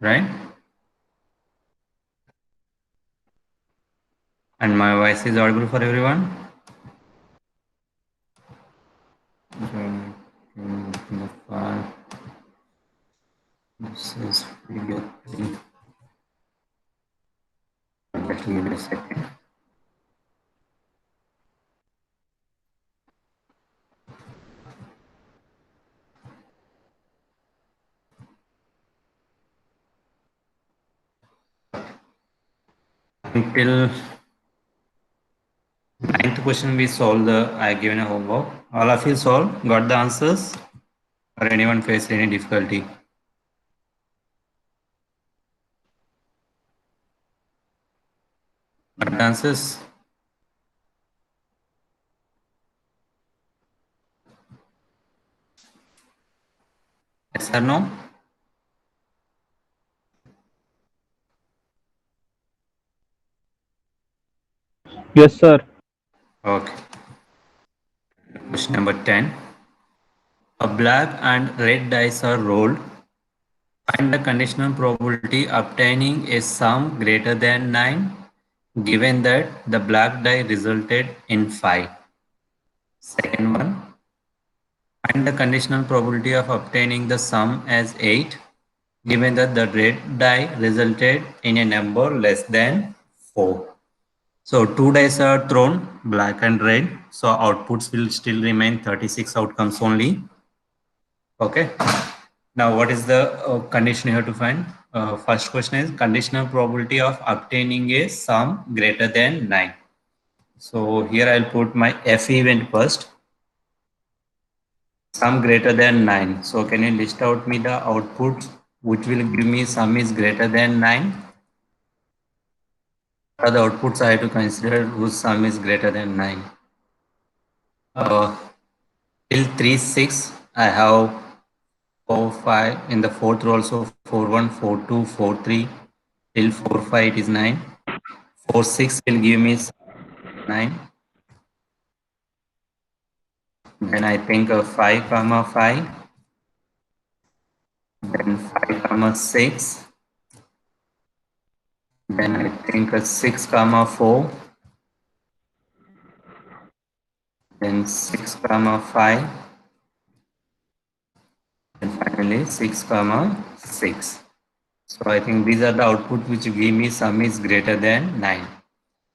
right? And my voice is audible for everyone. The file. This is figure 3. Just give me a second. Until ninth question we solved I given a homework. All of you solved, got the answers, or anyone faced any difficulty? Got the answers? Yes or no? Yes, sir. Okay. Question number 10. A black and red dice are rolled. Find the conditional probability obtaining a sum greater than 9 given that the black die resulted in 5. Second one. Find the conditional probability of obtaining the sum as 8 given that the red die resulted in a number less than 4. So two dice are thrown, black and red. So outputs will still remain 36 outcomes only. Okay. Now what is the condition you have to find? First question is conditional probability of obtaining a sum greater than 9. So here I'll put my F event first. Sum greater than 9. So can you list out me the outputs which will give me sum is greater than 9? What are the outputs I have to consider whose sum is greater than 9? Till 3, 6, I have 4, 5. In the fourth row also 4, 1, 4, 2, 4, 3. Till 4, 5 it is 9. 4, 6 will give me 9. Then I think 5, comma 5. Then 5, comma 6. Then I think 6, comma 4. Then 6, comma 5. And finally 6, comma 6. So I think these are the output which give me sum is greater than 9.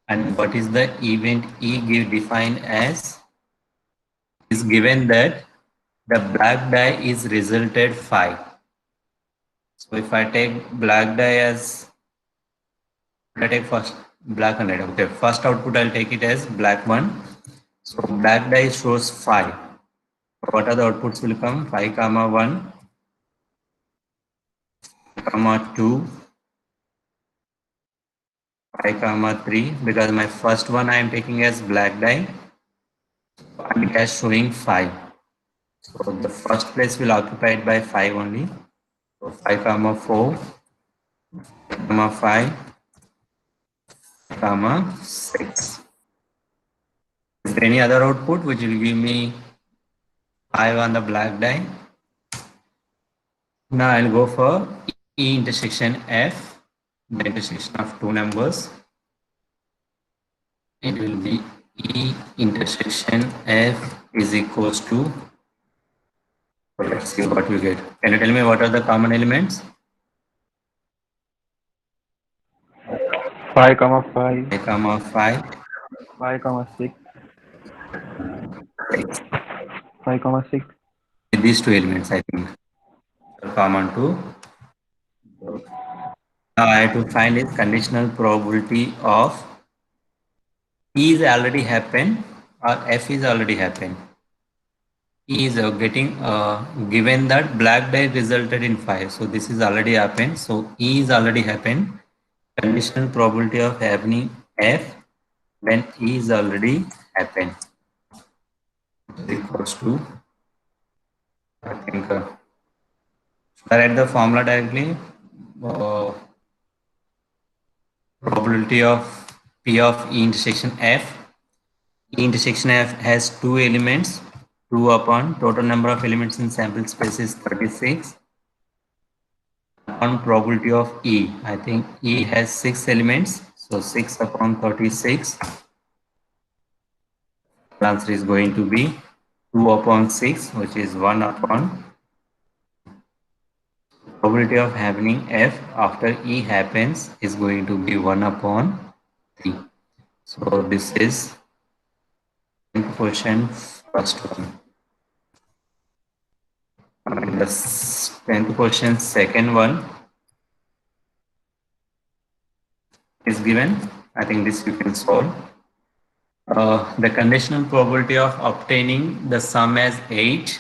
And what is the event E give defined as? Is given that the black die is resulted 5. So if I take black die as, I take first black and red. Okay, first output I'll take it as black one. So black die shows 5. What are the outputs will come? 5, comma 1, comma 2, 5, comma 3. Because my first one I am taking as black die and it is showing 5. So the first place will occupied by 5 only. So 5, comma 4, comma 5, comma 6. Is there any other output which will give me 5 on the black die? Now I'll go for E intersection F, the intersection of two numbers. It will be E intersection F is equals to, let's see what we get. Can you tell me what are the common elements? 5, comma 5, 5, comma 5, 5, comma 6, 6. 5, comma 6. These two elements I think are common to. Now I have to find its conditional probability of E is already happened or F is already happened. E is getting given that black die resulted in 5. So this is already happened. So E is already happened. Conditional probability of happening F when E is already happened is equals to, I think, should I write the formula directly? Uh, Probability of P of E intersection F. E intersection F has two elements, 2 upon total number of elements in sample space is 36. upon probability of E. I think E has 6 elements, so 6 upon 36. The answer is going to be 2 upon 6, which is 1 upon. Probability of happening F after E happens is going to be 1 upon 3. So this is 10th question, first one. And the 10th question, second one is given. I think this you can solve. The conditional probability of obtaining the sum as 8,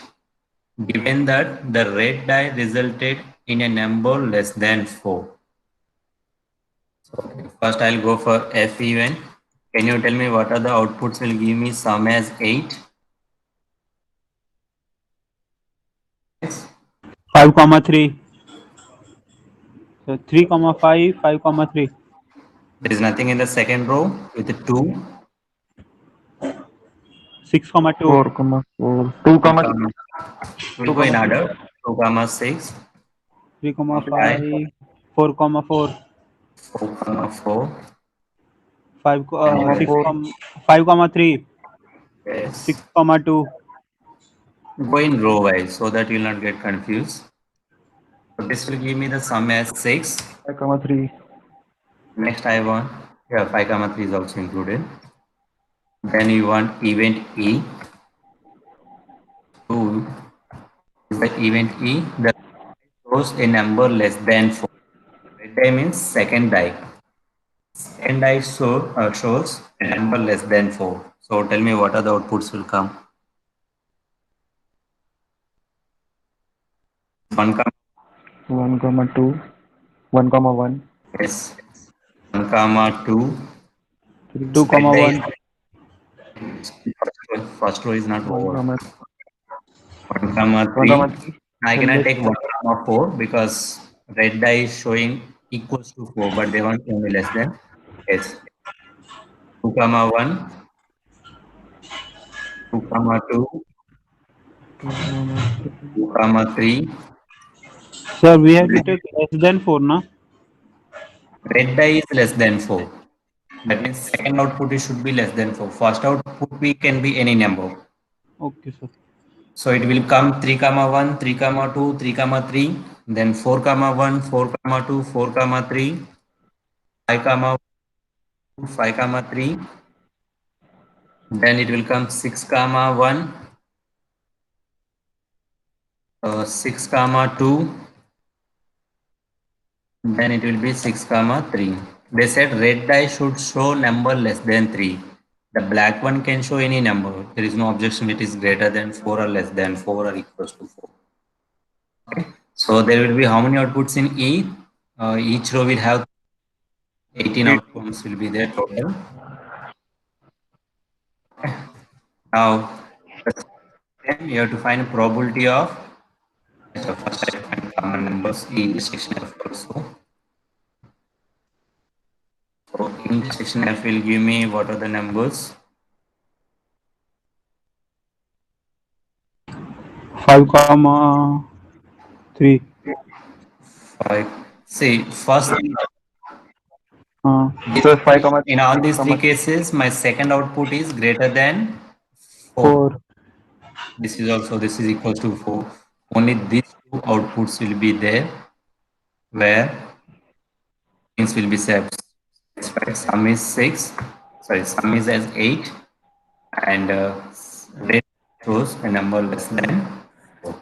given that the red die resulted in a number less than 4. So first I'll go for F event. Can you tell me what are the outputs will give me sum as 8? Yes. 5, 3. So 3, 5, 5, 3. There is nothing in the second row with the 2. 6, 2. 4, 2, 2, we'll go in order. 2, 6. 3, 5, 5, 4, 4. 4, 4. 5, And 6, 4. 5, 3. yes. 6, 2. Go in row wise so that you'll not get confused. So this will give me the sum as 6. 5, 3. Next I want, yeah, 5, 3 is also included. Then you want event E. 2 is the event E that shows a number less than 4. Red die means second die. Second die shows a number less than 4. So tell me what are the outputs will come. 1, 1, 2. 1, 1. yes. 1, 2. 3. 2, Red die 1. is first row is not 1, over. 1, 1, 3. 3. I cannot Less. take 1, 4 because red die is showing equals to 4, but they want only less than. Yes. 2, 1, 2, 2, 2, 3. Sir, we have to take less than 4, na? Red die is less than 4. That means second output it should be less than 4. First output we can be any number. Okay, sir. So it will come 3, 1, 3, 2, 3, 3, then 4, 1, 4, 2, 4, 3, 5, 2, 5, 3. Then it will come 6, 1, 6, 2. Then it will be 6, 3. They said red die should show number less than 3. The black one can show any number. There is no objection it is greater than 4 or less than 4 or equals to 4. Okay. So there will be how many outputs in E? Each row will have 18 outcomes will be there total. Now, you have to find a probability of, so first I find common numbers E intersection F also. So intersection F will give me what are the numbers? 5, 3. 5. See, first So 5, in all these three cases, my second output is greater than 4. 4. This is equal to 4. Only these two outputs will be there where things will be satisfied. Sum is 6. Sorry, sum is as 8 and rate shows a number less than 4.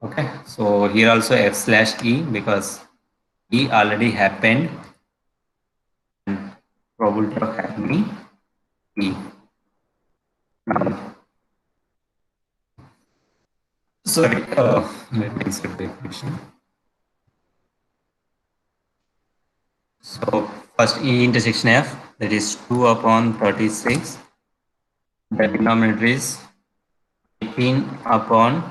Okay, so here also F slash E because E already happened. Probability of happening E. Now, sorry, let me insert the equation. So first E intersection F, that is 2 upon 36. The denominator is 18 upon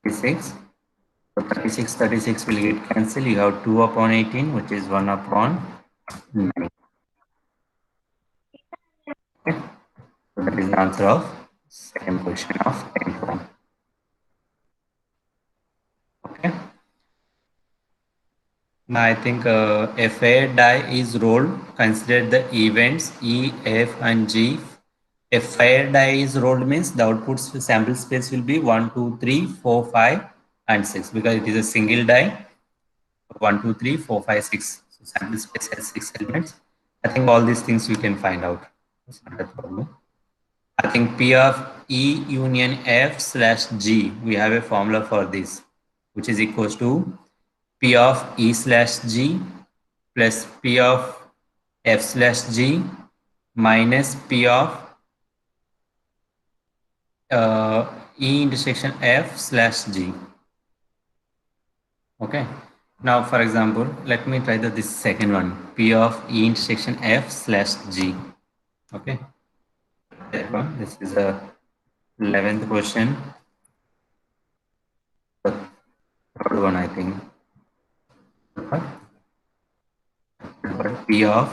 36. So 36 will get cancelled. You have 2 upon 18, which is 1 upon 9. Okay. So that is the answer of second question of 10 form. Okay. Now I think if a die is rolled, consider the events E, F, and G. If fire die is rolled means the output sample space will be 1, 2, 3, 4, 5, and 6 because it is a single die. 1, 2, 3, 4, 5, 6. So sample space has 6 elements. I think all these things you can find out. That's not a problem. I think P of E union F slash G, we have a formula for this, which is equals to P of E slash G plus P of F slash G minus P of E intersection F slash G. Okay. Now, for example, let me try this second one, P of E intersection F slash G. Okay. That one. This is a 11th question. The third one, I think. P of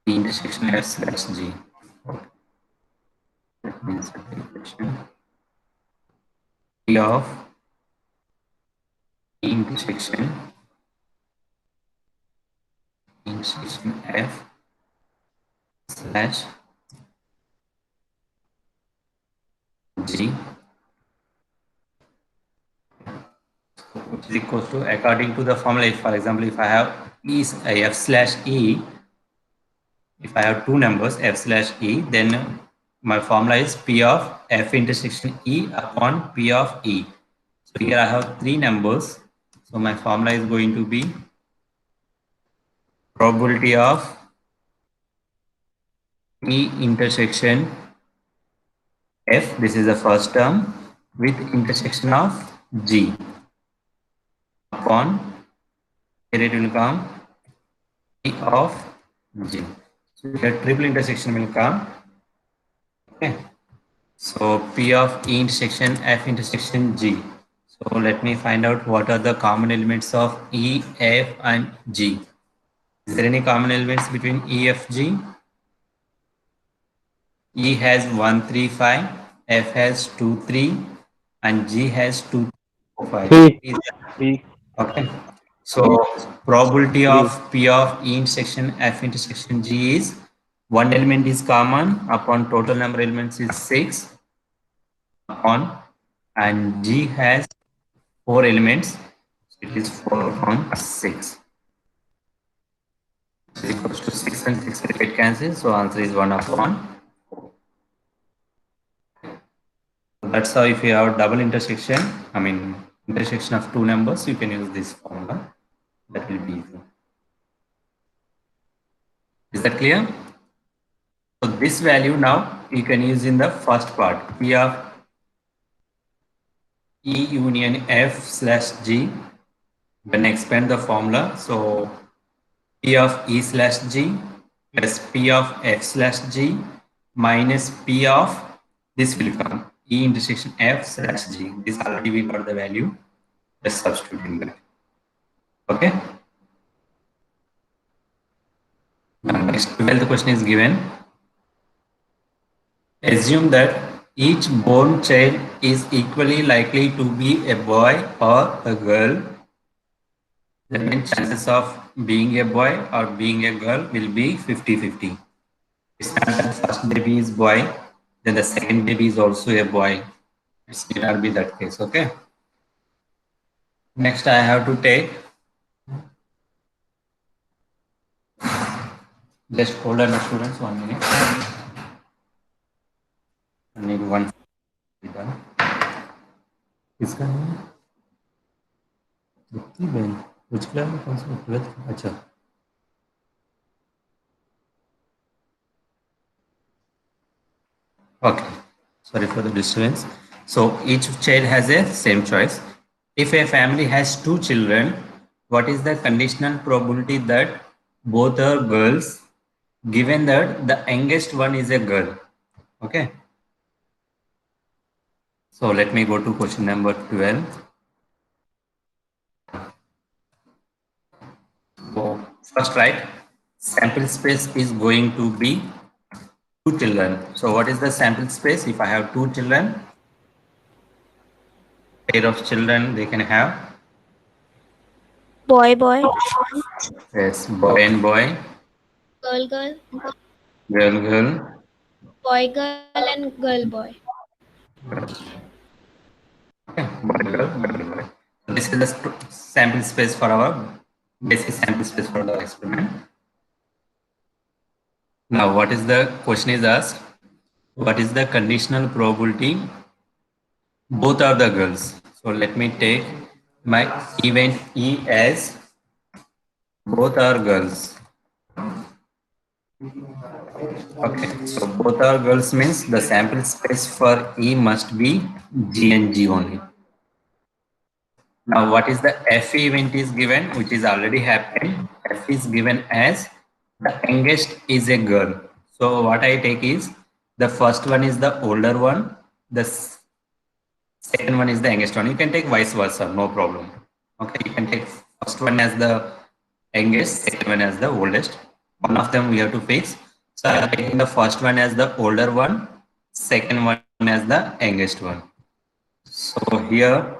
E intersection F slash G. Okay. That means the equation. P of E intersection F slash G, which is equals to, according to the formula, if, for example, if I have F slash E, if I have two numbers F slash E, then my formula is P of F intersection E upon P of E. So here I have three numbers. So my formula is going to be probability of E intersection F, this is the first term, with intersection of G upon, here it will come P of G. So here triple intersection will come. Okay. So P of E intersection F intersection G. So let me find out what are the common elements of E, F, and G. Is there any common elements between E, F, G? E has 1, 3, 5, F has 2, 3, and G has 2, 4, 5. Three. Three. Okay. So probability Three. of P of E intersection F intersection G is one element is common upon total number of elements is 6 upon, and G has 4 elements. So it is 4 upon 6. So equals to 6 and 6 will get cancelled. So answer is 1 upon. That's how if you have double intersection, I mean intersection of two numbers, you can use this formula. That will be easy. Is that clear? So this value now you can use in the first part, P of E union F slash G. When I expand the formula, so P of E slash G plus P of F slash G minus P of, this will come E intersection F slash G. This already we got the value. Just substituting that. Okay. Now next 12th question is given. Assume that each born child is equally likely to be a boy or a girl. That means chances of being a boy or being a girl will be 50-50. It's not that first baby is boy, then the second baby is also a boy. It may not be that case, okay? Next I have to take, just hold on students 1 minute. I need one. किसका है? कितनी बहन? which class में कौन सा? 12th? अच्छा. Okay, sorry for the disturbance. So each child has a same choice. If a family has two children, what is the conditional probability that both are girls, given that the youngest one is a girl? Okay. So let me go to question number 12. So first, right, sample space is going to be two children. So what is the sample space? If I have two children, pair of children they can have boy, boy, Yes, boy and boy, girl, girl, girl, girl. boy, girl, and girl, boy. Okay, boy, girl, girl, boy. So this is the sample space for our basic sample space for the experiment. Now, what is the question is asked? What is the conditional probability? Both are the girls. So let me take my event E as both are girls. Okay, so both are girls means the sample space for E must be G and G only. Now, what is the F event is given, which is already happened. F is given as the youngest is a girl. So, what I take is the first one is the older one, the second one is the youngest one. You can take vice versa, no problem. Okay, you can take first one as the youngest, second one as the oldest. One of them we have to fix. So, I am taking the first one as the older one, second one as the youngest one. So, here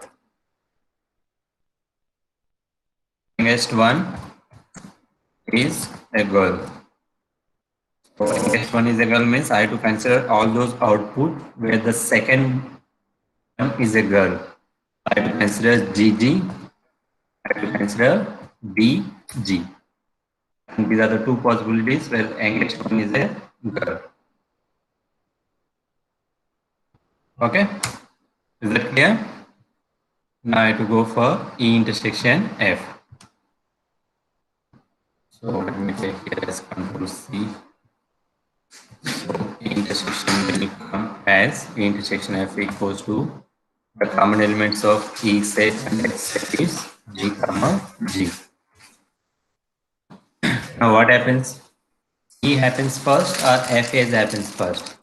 youngest one is a girl. So youngest one is a girl means I have to consider all those output where the second one is a girl. I have to consider GG, I have to consider BG. And these are the two possibilities where youngest one is a girl. Okay, is that clear? Now I have to go for E intersection F. So let me take here as control C. So E intersection will come as E intersection F equals to the common elements of E set and F set is G comma G. Now what happens? E happens first or F is happens first?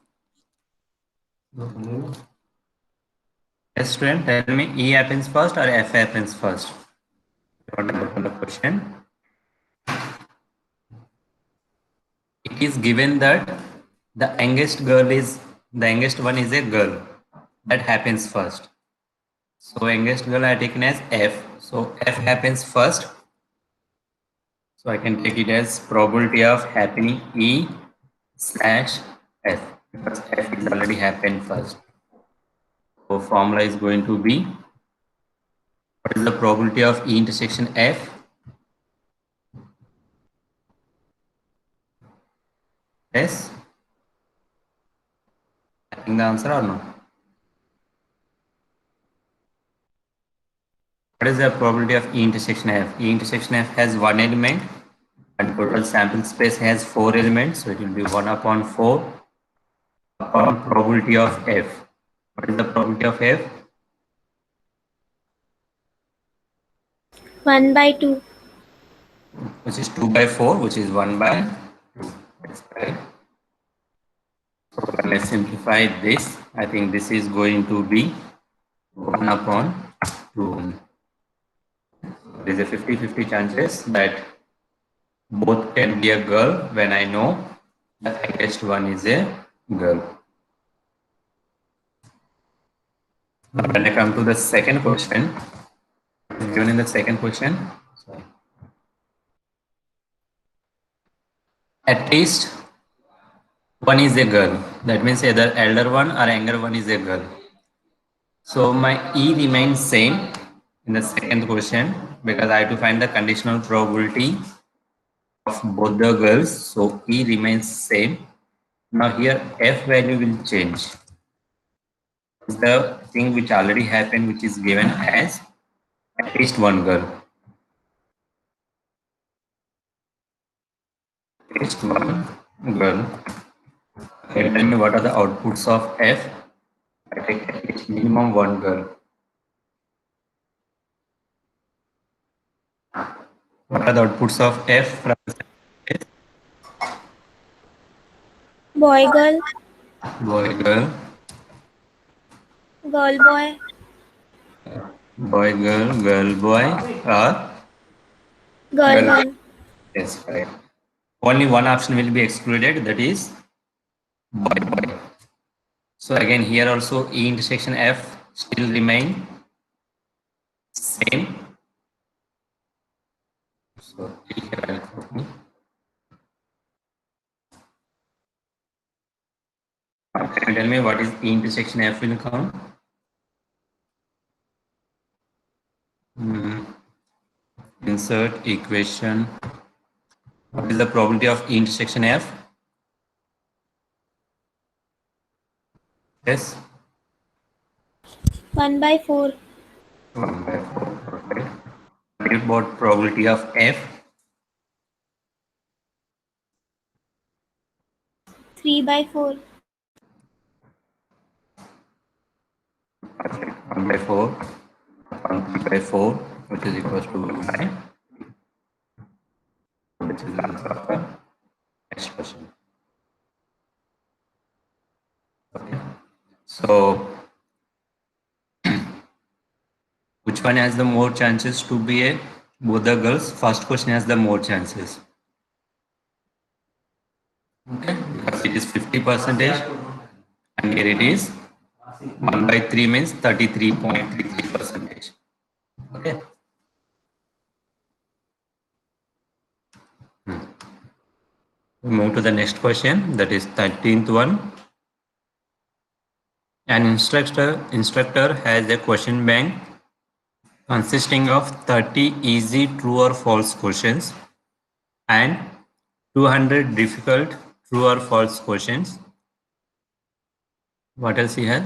Yes, student, tell me E happens first or F happens first? What about the question? It is given that the youngest one is a girl. That happens first. So youngest girl I taken as F. So F happens first. So I can take it as probability of happening E slash F because F is already happened first. So formula is going to be what is the probability of E intersection F? Yes. I think the answer or no? What is the probability of E intersection F? E intersection F has one element and total sample space has 4 elements. So it will be 1 upon 4 upon probability of F. What is the probability of F? 1 by 2. Which is 2 by 4, which is 1 by 2. That's right. So when I simplify this, I think this is going to be 1 upon 2. There is a 50-50 chances that both can be a girl when I know the youngest one is a girl. When I come to the second question, given in the second question, at least one is a girl. That means either elder one or younger one is a girl. So my E remains same in the second question because I have to find the conditional probability of both the girls. So E remains same. Now here F value will change. It's the thing which already happened, which is given as at least one girl. At least one girl. Okay, tell me what are the outputs of F? I take at least minimum one girl. What are the outputs of F from Boy, girl, boy, girl, girl, boy, boy, girl, boy, or girl, girl? girl. Yes, correct. Only one option will be excluded, that is boy, boy. So again, here also E intersection F still remain same. So here I'll copy. Now, can you tell me what is E intersection F will count? Insert equation. What is the probability of E intersection F? Yes. 1/4. 1/4. Perfect. What about probability of F? 3/4. Perfect. 1/4 upon 3/4, which is equals to 9, which is the answer of the next question. Okay. So, which one has the more chances to be a both the girls? First question has the more chances. Okay, because it is 50%, and here it is 1/3 means 33.33%. Okay. We move to the next question, that is 13th one. An instructor has a question bank consisting of 30 easy true or false questions and 200 difficult true or false questions. What else he has?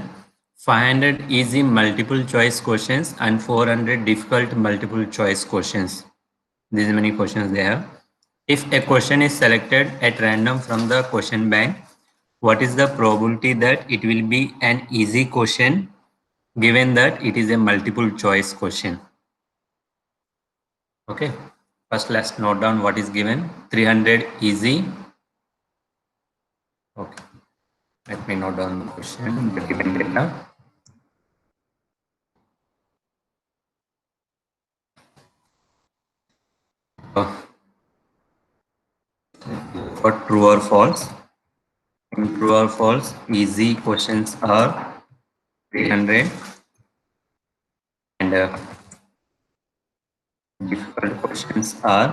500 easy multiple choice questions and 400 difficult multiple choice questions. These many questions they have. If a question is selected at random from the question bank, what is the probability that it will be an easy question given that it is a multiple choice question? Okay, first let's note down what is given. 300 easy. Okay, let me note down the question, the given data. For true or false. In true or false, easy questions are 300 and difficult questions are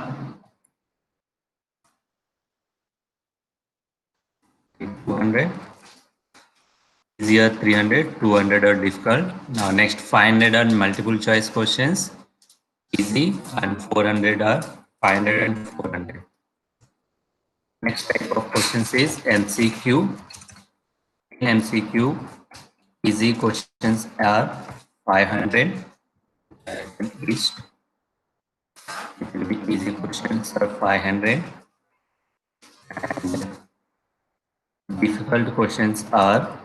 200. Easier 300, 200 are difficult. Now next 500 are multiple choice questions, easy, and 400 are 500 and 400. Next type of questions is MCQ. In MCQ, easy questions are 500. At least it will be easy questions are 500 and difficult questions are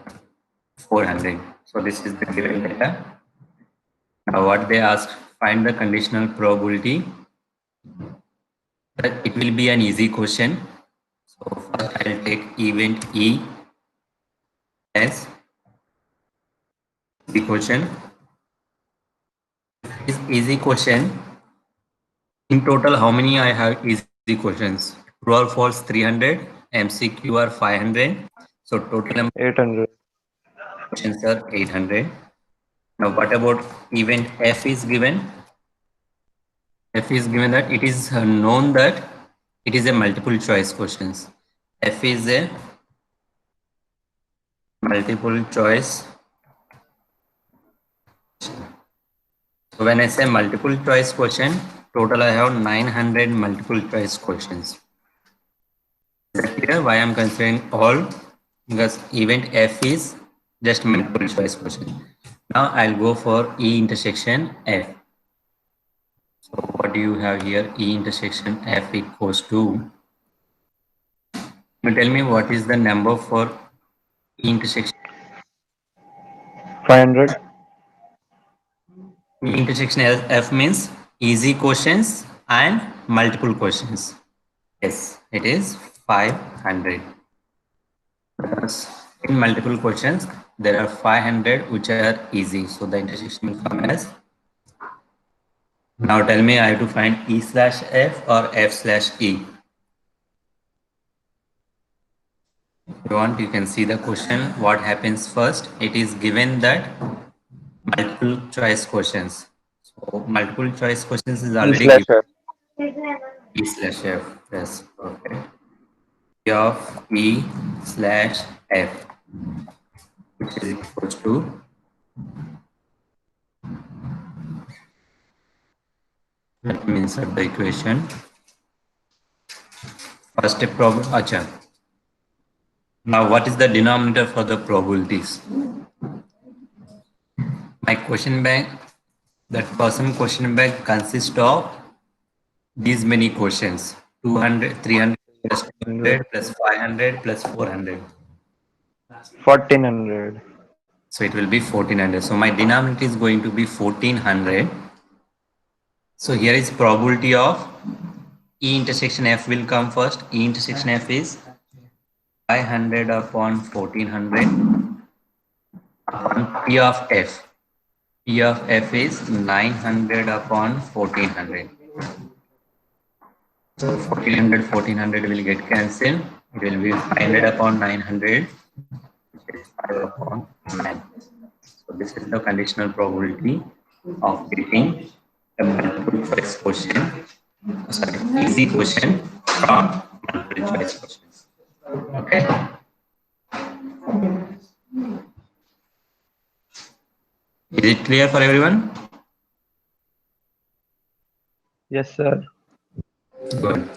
400. So this is the given data. Now what they ask, find the conditional probability that it will be an easy question. So first I'll take event E as the question. Is easy question. In total, how many I have easy questions? True or false 300, MCQ are 500. So total number 800. of questions are 800. Now what about event F is given? F is given that it is known that it is a multiple choice questions. F is a multiple choice. So when I say multiple choice question, total I have 900 multiple choice questions. Is that clear? Why I am considering all? Because event F is just multiple choice question. Now I'll go for E intersection F. So what do you have here? E intersection F equals to. You tell me what is the number for E intersection. 500. E intersection F means easy questions and multiple questions. Yes, it is 500. Because in multiple questions, there are 500 which are easy. So the intersection will come as. Now tell me, I have to find E slash F or F slash E. If you want, you can see the question. What happens first? It is given that multiple choice questions. So multiple choice questions is E already slash given. F. E slash F. Yes, okay. P of E slash F, which is equals to, let me insert the equation. First step problem. Acha. Now, what is the denominator for the probabilities? My question bank, that person question bank consists of these many questions: 200, 300, plus 200, plus 500, plus 400. 1400. So it will be 1400. So my denominator is going to be 1400. So here is probability of E intersection F will come first. E intersection F is 500 upon 1400 upon P of F. P of F is 900 upon 1400. So 1400 will get cancelled. It will be 500 upon 900, which is 5 upon 9. So this is the conditional probability of getting a multiple choice question, sorry, easy question from multiple choice questions. Okay. Is it clear for everyone? Yes, sir. Good.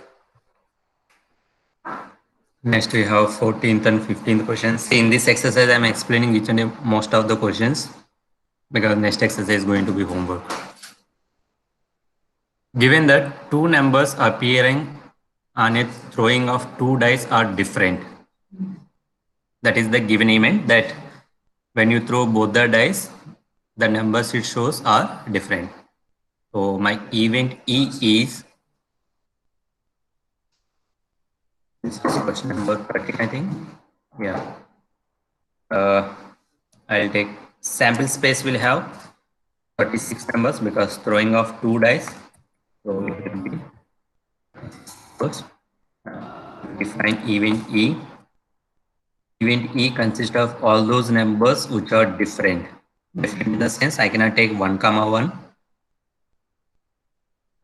Next we have 14th and 15th questions. See, in this exercise I am explaining each and most of the questions because next exercise is going to be homework. Given that two numbers appearing on a throwing of two dice are different, that is the given event that when you throw both the dice, the numbers it shows are different. So my event E is, this is question number 13, I think. Yeah. I'll take sample space will have 36 numbers because throwing of two dice. So it will be first define event E. Event E consists of all those numbers which are different. Different in the sense I cannot take 1, 1.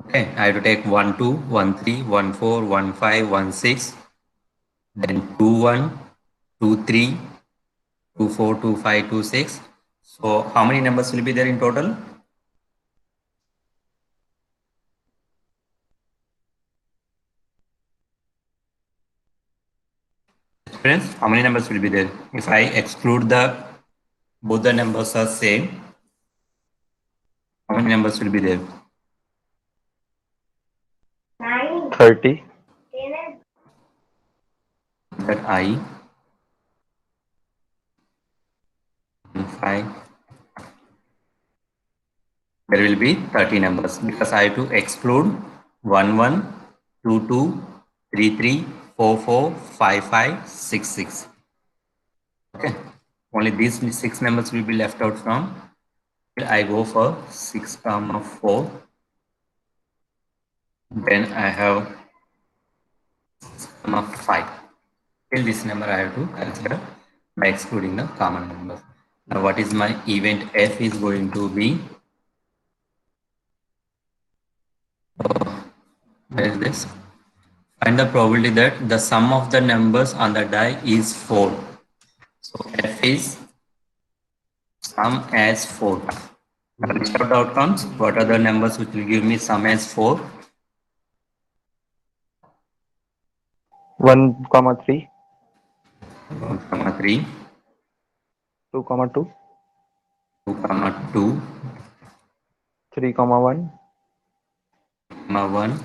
Okay, I have to take 1, 2, 1, 3, 1, 4, 1, 5, 1, 6, then 2, 1, 2, 3, 2, 4, 2, 5, 2, 6. So how many numbers will be there in total? Friends, how many numbers will be there? If I exclude both the numbers are same, how many numbers will be there? 30. That I, 5, there will be 30 numbers because I have to exclude 1, 1, 2, 2, 3, 3, 4, 4, 5, 5, 6, 6. Okay, only these 6 numbers will be left out from. I go for 6, 4. Then I have 5. Till this number I have to consider by excluding the common numbers. Now what is my event F is going to be? Where is this? Find the probability that the sum of the numbers on the die is 4. So F is sum as 4. Now list out the outcomes. What are the numbers which will give me sum as 4? 1, 3. 1, 3. 2, 2. 2, 2. 3, 1. 1.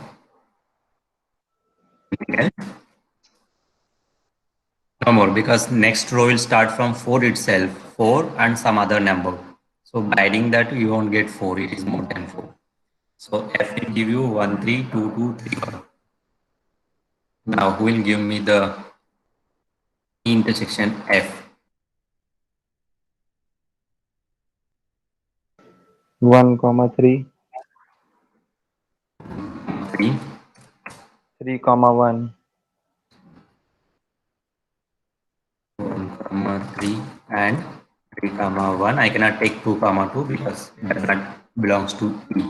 No more because next row will start from 4 itself, 4 and some other number. So by adding that you won't get 4, it is more than 4. So F will give you 1, 3, 2, 2, 3, 1. Now who will give me the intersection F? 1, 3. 3. 3, 1. 1, 3 and 3, 1. I cannot take 2, 2 because that belongs to E.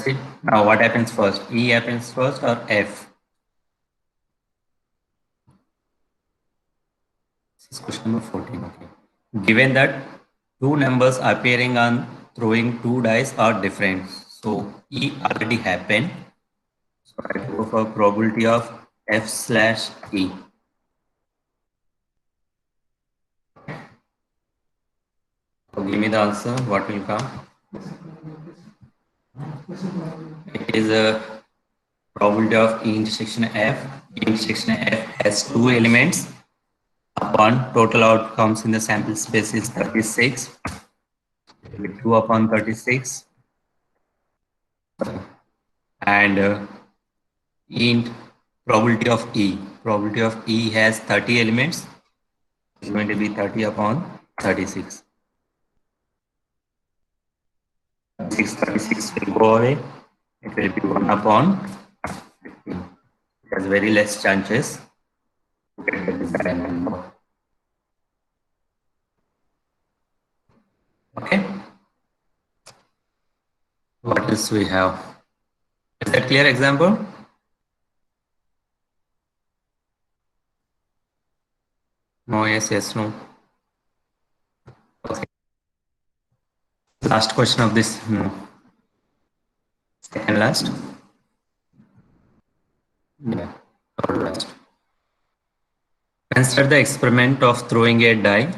Proceed. Now what happens first? E happens first or F? This is question number 14. Okay. Given that two numbers appearing on throwing two dice are different, so E already happened. So I go for probability of F/E. So give me the answer. What will come? It is a probability of E intersection F. E intersection F has two elements. Upon total outcomes in the sample space is 36. 2 upon 36. And int probability of E. Probability of E has 30 elements. It's going to be 30 upon 36. 36 will go away. It will be 1 upon 15. It has very less chances to get the desired number. Okay. What else we have? Is that clear example? No, yes, yes, no. Okay. Last question of this. No. Second last. Yeah, third last. Consider the experiment of throwing a die.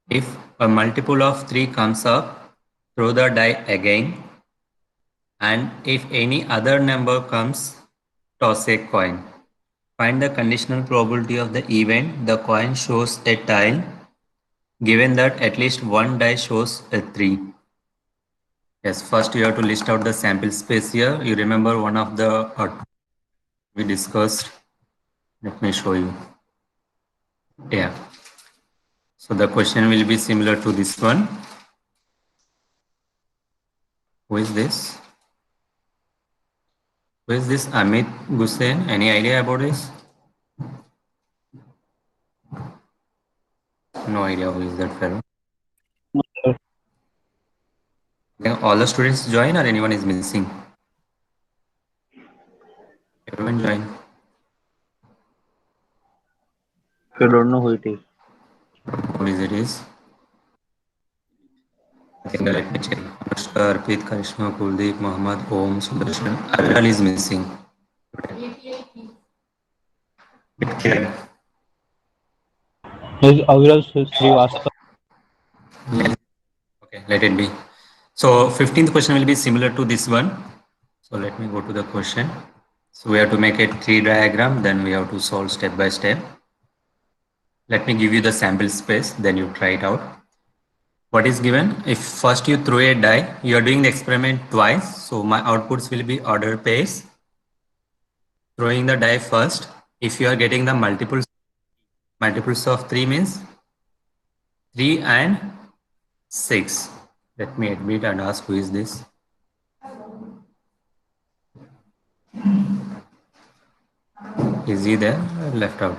If a multiple of 3 comes up, throw the die again. And if any other number comes, toss a coin. Find the conditional probability of the event. The coin shows a tile, given that at least one die shows a 3. Yes, first you have to list out the sample space here. You remember one of the we discussed. Let me show you. Yeah. So the question will be similar to this one. Who is this? Who is this Amit Gusen? Any idea about this? No idea who is that fellow. All the students join or anyone is missing? Everyone join. I don't know who it is. Who is it is? I think let me check. Anushka, Arpit, Karishma, Kuldeep, Muhammad, Om, Sudarshan. Aviral is missing. Is Aviral Srivastava. Okay, let it be. So 15th question will be similar to this one. So let me go to the question. So we have to make a tree diagram, then we have to solve step by step. Let me give you the sample space, then you try it out. What is given? If first you throw a die, you are doing the experiment twice. So my outputs will be order pace. Throwing the die first. If you are getting the multiples of 3 means 3 and 6. Let me admit and ask who is this. Is he there or left out?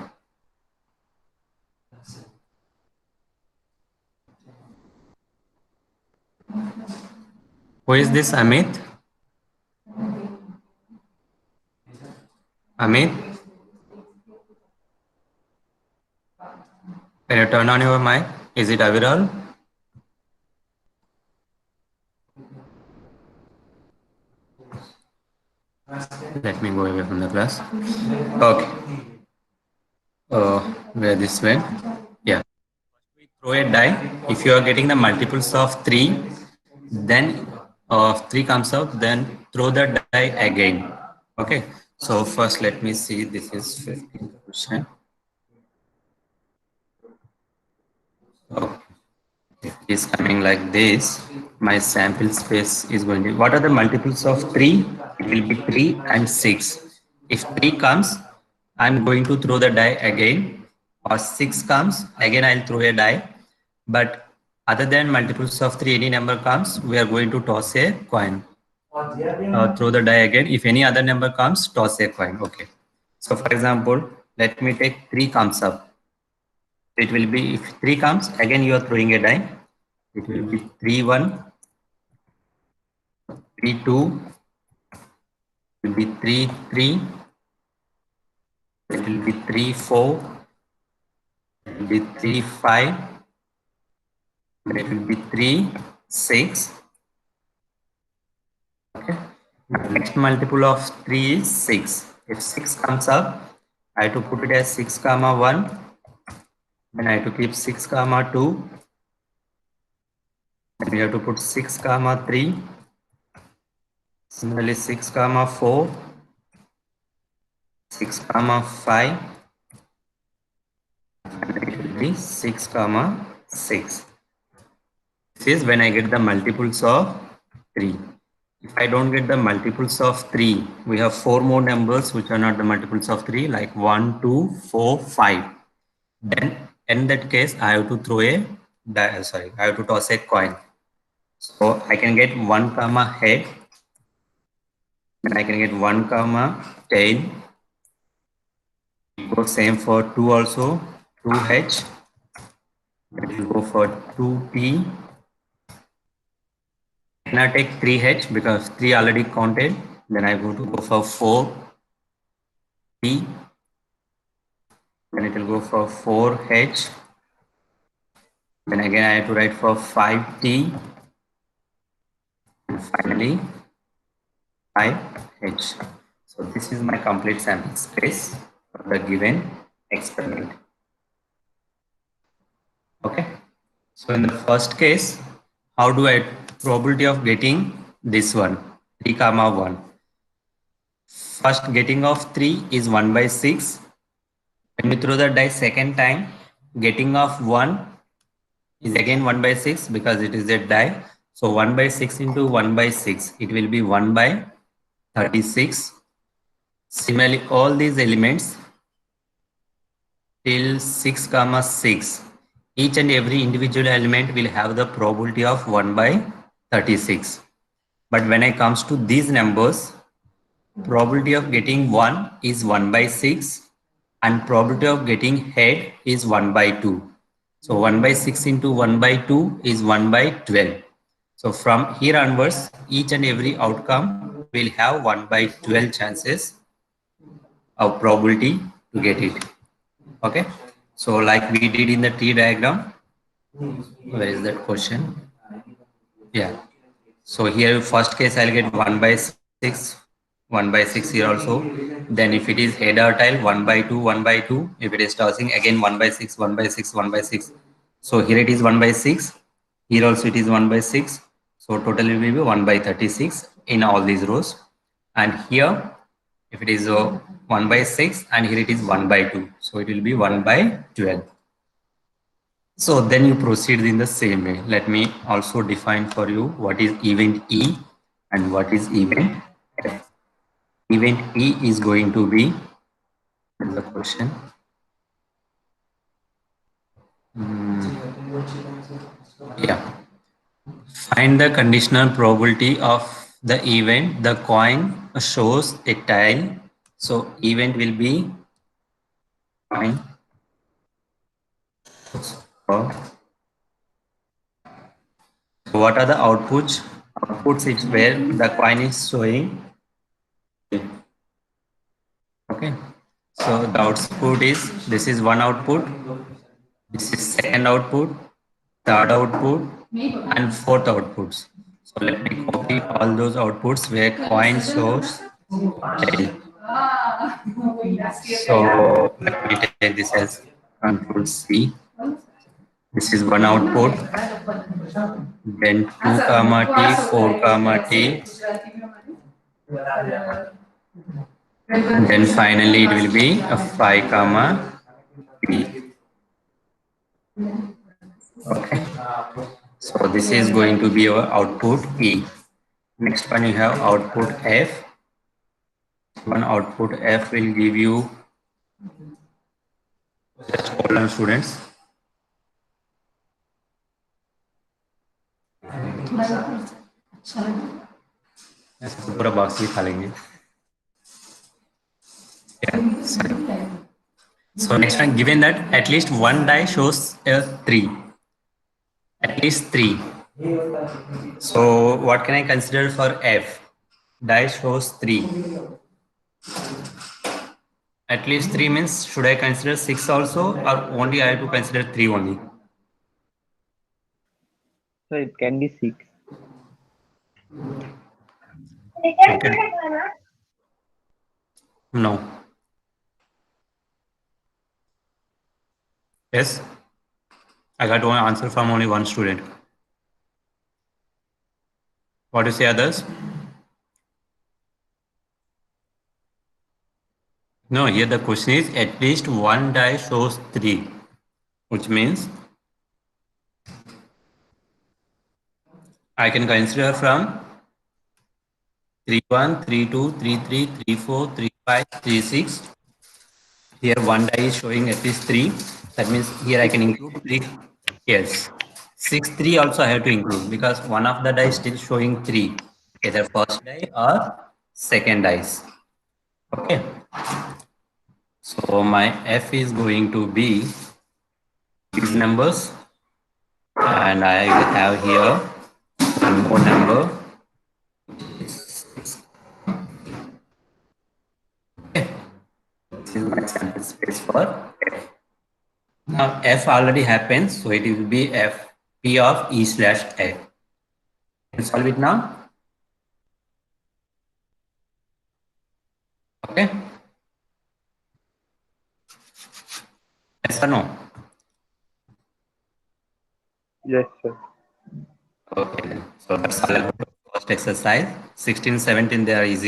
Who is this Amit? Amit? Can you turn on your mic? Is it Aviral? Let me go away from the class. Okay. Where this went? Yeah. We throw a die. If you are getting the multiples of 3, then 3 comes out, then throw the die again. Okay. So first let me see. This is 15%. Okay. It is coming like this. My sample space is going to be, what are the multiples of 3? It will be 3 and 6. If 3 comes, I'm going to throw the die again, or 6 comes, again I'll throw a die. But other than multiples of 3, any number comes, we are going to toss a coin. Throw the die again. If any other number comes, toss a coin. Okay. So for example, let me take 3 comes up. It will be, if 3 comes, again you are throwing a die. It will be 3, 1, 3 2 will be 3 3. It will be 3 4. It will be 3 5. It will be 3 6. Okay. Next multiple of 3 is 6. If 6 comes up, I have to put it as 6 comma 1. Then I have to keep 6 comma 2. Then we have to put 6 comma 3. Similarly 6 comma 4. 6 comma 5. And it will be 6 comma 6. This is when I get the multiples of 3. If I don't get the multiples of 3, we have 4 more numbers which are not the multiples of 3, like 1, 2, 4, 5. Then in that case, I have to throw I have to toss a coin. So I can get 1 comma head, then I can get 1 comma tail. It goes same for 2 also, 2H. It will go for 2P. Can I take 3H because 3 already counted? Then I go to go for 4P. Then it will go for 4H. Then again I have to write for 5T. And finally 5H. So this is my complete sample space for the given experiment. Okay. So in the first case, how do I probability of getting this one 3 comma 1? First getting of 3 is 1 by 6. When we throw the die second time, getting of 1 is again 1 by 6 because it is a die. So 1 by 6 into 1 by 6, it will be 1 by 36. Similarly, all these elements till 6 comma 6, each and every individual element will have the probability of 1 by 36. But when it comes to these numbers, probability of getting 1 is 1 by 6 and probability of getting head is 1 by 2. So 1 by 6 into 1 by 2 is 1 by 12. So from here onwards, each and every outcome will have 1 by 12 chances of probability to get it. Okay. So like we did in the tree diagram, where is that question? Yeah. So here first case I'll get 1 by 6, 1 by 6 here also. Then if it is head or tail, 1 by 2, 1 by 2. If it is tossing, again 1 by 6, 1 by 6, 1 by 6. So here it is 1 by 6. Here also it is 1 by 6. So total will be 1 by 36 in all these rows. And here, if it is 1 by 6 and here it is 1 by 2. So it will be 1 by 12. So then you proceed in the same way. Let me also define for you what is event E and what is event F. Event E is going to be the question. Yeah. Find the conditional probability of the event. The coin shows a tail. So event will be coin. So what are the outputs? Outputs is where the coin is showing. Okay. So the output is, this is one output. This is second output, third output, and fourth outputs. So let me copy all those outputs where coin shows tail. So let me take this as Control C. This is one output. Then 2 comma T, 4 comma T. Then finally it will be a 5 comma T. Okay. So this is going to be our output E. Next one you have output F. One output F will give you, just hold on students. पूरा box भी खा लेंगे. So next one, given that at least one die shows a 3. At least 3. So what can I consider for F? Die shows 3. At least 3 means should I consider 6 also, or only I have to consider 3 only? So it can be 6. Okay. No. Yes? I got one answer from only one student. What do you say, others? No, here the question is at least one die shows 3, which means I can consider from 3-1, 3-2, 3-3, 3-4, 3-5, 3-6. Here one die is showing at least 3. That means here I can include 3. Yes. 6-3 also I have to include because one of the die is still showing 3. Either first die or second dice. Okay. So my F is going to be these numbers. And I will have here one more number. Okay. This is my sample space for F. Now F already happens, so it will be F P of E slash F. Can you solve it now? Okay. Yes or no? Yes, sir. Okay. So that's all about the first exercise. 16, 17, they are easy